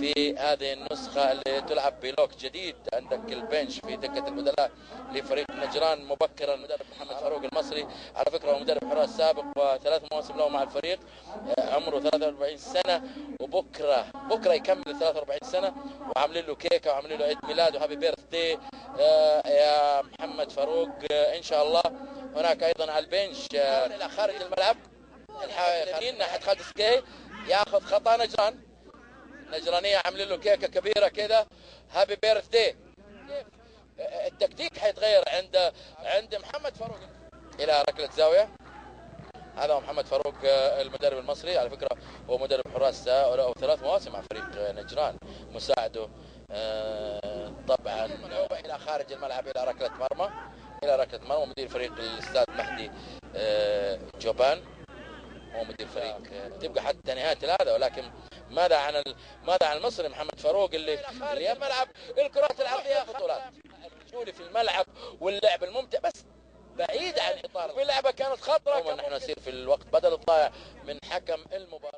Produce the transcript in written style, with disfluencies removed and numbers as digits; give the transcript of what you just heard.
في هذه النسخة اللي تلعب بلوك جديد. عندك البنش في دكة البدلاء لفريق نجران مبكرا المدرب محمد فاروق المصري، على فكرة هو مدرب حراس سابق وثلاث مواسم له مع الفريق، عمره 43 سنة وبكرة يكمل 43 سنة، وعاملين له كيكة وعاملين له عيد ميلاد وهابي بيرث داي يا محمد فاروق إن شاء الله. هناك أيضا على البنش إلى خارج الملعب ناحية خالد سكي ياخذ خطأ نجرانية عاملين له كيكة كبيرة كده هابي بيرث داي. التكتيك حيتغير عند محمد فاروق. إلى ركلة زاوية، هذا هو محمد فاروق المدرب المصري، على فكرة هو مدرب حراس له 3 مواسم مع فريق نجران، مساعده طبعا. إلى خارج الملعب إلى ركلة مرمى، مدير فريق الاستاذ مهدي جوبان، هو مدير فريق تبقى حتى نهاية هذا. ولكن ماذا عن المصري محمد فاروق اللي ملعب الكرات العرضية بطولات في الملعب واللعب الممتع، بس بعيد عن اطار اللعبه كانت خطره. نحن نسير في الوقت بدل الضائع من حكم المباراه.